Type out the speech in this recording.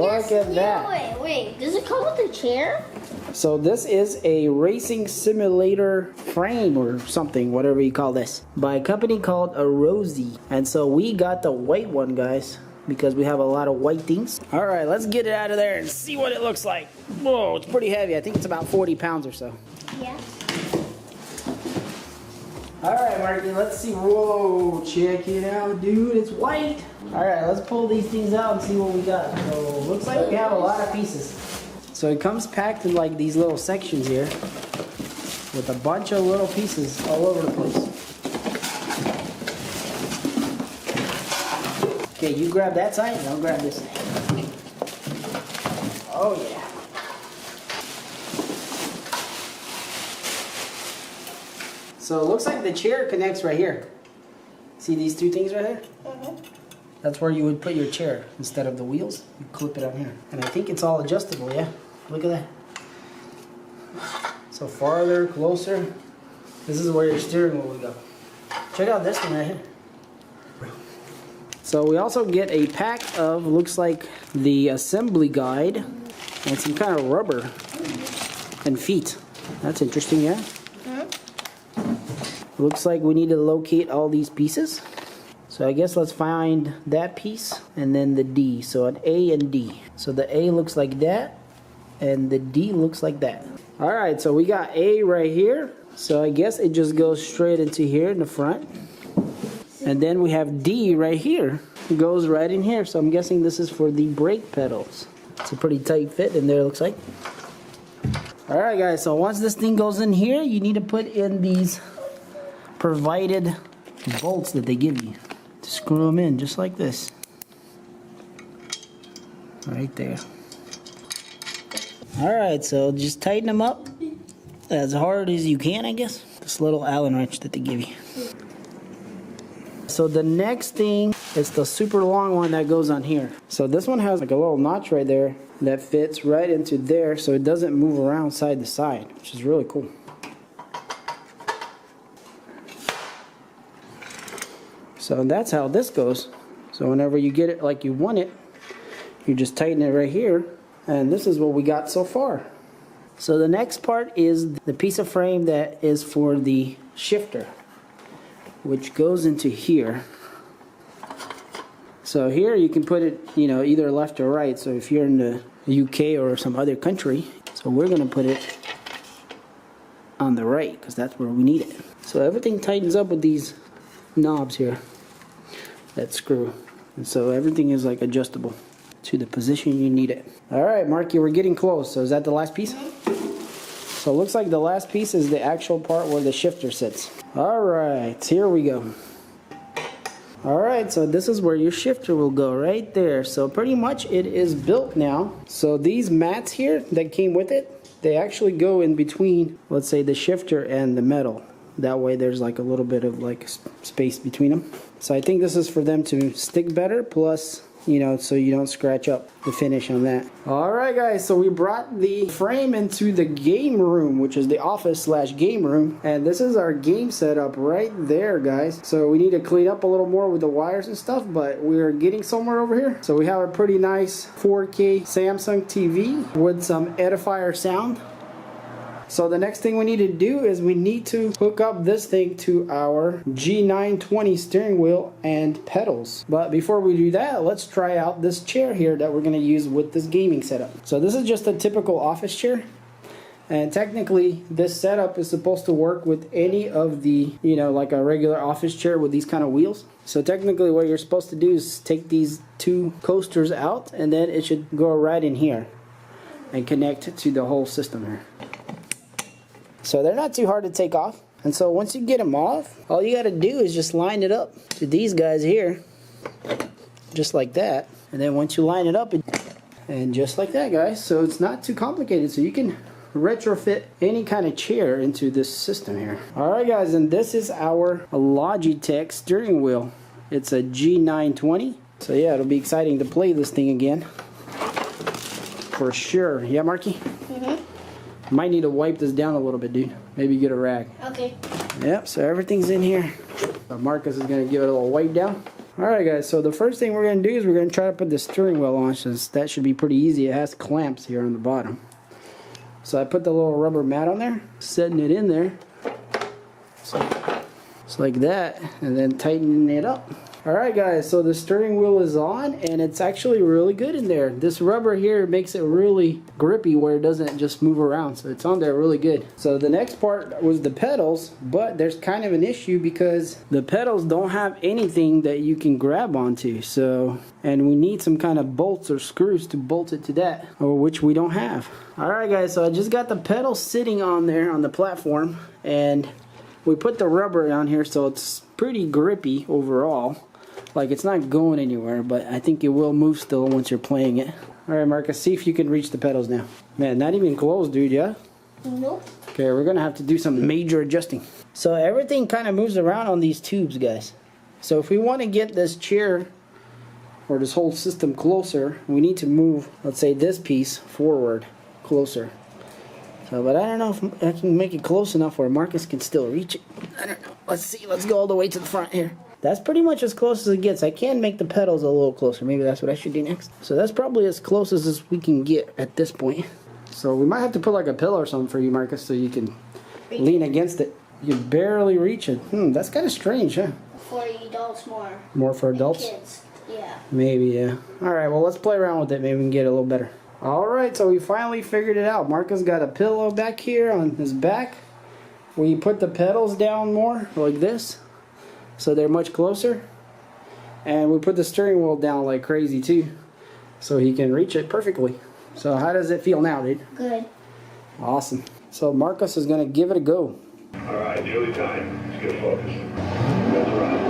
Look at that. Wait. Does it come with a chair? So this is a racing simulator frame or something, whatever you call this, by a company called Arozzi. And so we got the white one, guys, because we have a lot of white things. All right, let's get it out of there and see what it looks like. Whoa, it's pretty heavy. I think it's about 40 pounds or so. Yeah. All right, Marky, let's see. Whoa, check it out, dude. It's white. All right, let's pull these things out and see what we got. So looks like we have a lot of pieces. So it comes packed in like these little sections here with a bunch of little pieces all over the place. Okay, you grab that side and I'll grab this side. Oh yeah. So it looks like the chair connects right here. See these two things right here? Mm-hmm. That's where you would put your chair instead of the wheels. You clip it on here. And I think it's all adjustable, yeah? Look at that. So farther, closer. This is where your steering wheel would go. Check out this one right here. So we also get a pack of, looks like the assembly guide and some kind of rubber and feet. That's interesting, yeah? Mm-hmm. Looks like we need to locate all these pieces. So I guess let's find that piece and then the D. So an A and D. So the A looks like that and the D looks like that. All right, so we got A right here. So I guess it just goes straight into here in the front. And then we have D right here. It goes right in here. So I'm guessing this is for the brake pedals. It's a pretty tight fit in there, looks like. All right, guys, so once this thing goes in here, you need to put in these provided bolts that they give you. Screw them in just like this. Right there. Alright, so just tighten them up as hard as you can, I guess. This little Allen wrench that they give you. So the next thing is the super long one that goes on here. So this one has like a little notch right there that fits right into there so it doesn't move around side to side, which is really cool. So that's how this goes. So whenever you get it like you want it, you just tighten it right here. And this is what we got so far. So the next part is the piece of frame that is for the shifter, which goes into here. So here you can put it, you know, either left or right. So if you're in the UK or some other country, so we're going to put it on the right because that's where we need it. So everything tightens up with these knobs here that screw, and so everything is like adjustable to the position you need it. All right, Marky, we're getting close. So is that the last piece? So it looks like the last piece is the actual part where the shifter sits. All right, here we go. All right, so this is where your shifter will go right there. So pretty much it is built now. So these mats here that came with it, they actually go in between, let's say, the shifter and the metal. That way there's like a little bit of like space between them. So I think this is for them to stick better, plus, you know, so you don't scratch up the finish on that. Alright guys, so we brought the frame into the game room, which is the office / game room. And this is our game setup right there, guys. So we need to clean up a little more with the wires and stuff, but we're getting somewhere over here. So we have a pretty nice 4K Samsung TV with some Edifier sound. So the next thing we need to do is we need to hook up this thing to our G920 steering wheel and pedals. But before we do that, let's try out this chair here that we're going to use with this gaming setup. So this is just a typical office chair. And technically, this setup is supposed to work with any of the, you know, like a regular office chair with these kind of wheels. So technically what you're supposed to do is take these two coasters out and then it should go right in here and connect to the whole system here. So they're not too hard to take off. And so once you get them off, all you got to do is just line it up to these guys here. Just like that. And then once you line it up, and just like that, guys. So it's not too complicated. So you can retrofit any kind of chair into this system here. Alright guys, and this is our Logitech steering wheel. It's a G920. So yeah, it'll be exciting to play this thing again. For sure. Yeah, Marky? Mm-hmm. Might need to wipe this down a little bit, dude. Maybe get a rag. Okay. Yep, so everything's in here. So Marcus is going to give it a little wipe down. Alright guys, so the first thing we're going to do is we're going to try to put the steering wheel on, since that should be pretty easy. It has clamps here on the bottom. So I put the little rubber mat on there, setting it in there. So it's like that, and then tightening it up. Alright guys, so the steering wheel is on, and it's actually really good in there. This rubber here makes it really grippy where it doesn't just move around, so it's on there really good. So the next part was the pedals, but there's kind of an issue because the pedals don't have anything that you can grab onto. So, and we need some kind of bolts or screws to bolt it to that, or which we don't have. Alright guys, so I just got the pedals sitting on there on the platform, and we put the rubber on here so it's pretty grippy overall. Like, it's not going anywhere, but I think it will move still once you're playing it. Alright Marcus, see if you can reach the pedals now. Man, not even close, dude, yeah? Nope. Okay, we're gonna have to do some major adjusting. So everything kind of moves around on these tubes, guys. So if we want to get this chair or this whole system closer, we need to move, let's say, this piece forward closer. So, but I don't know if I can make it close enough where Marcus can still reach it. I don't know. Let's see. Let's go all the way to the front here. That's pretty much as close as it gets. I can make the pedals a little closer. Maybe that's what I should do next. So that's probably as close as we can get at this point. So we might have to put like a pillow or something for you, Marcus, so you can lean against it. You can barely reach it. That's kind of strange, huh? For adults more. More for adults? Kids. Yeah. Maybe, yeah. Alright, well, let's play around with it. Maybe we can get it a little better. Alright, so we finally figured it out. Marcus got a pillow back here on his back. We put the pedals down more, like this, so they're much closer. And we put the steering wheel down like crazy too, so he can reach it perfectly. So how does it feel now, dude? Good. Awesome. So Marcus is going to give it a go. Alright, nearly time. Let's get focused. That's right.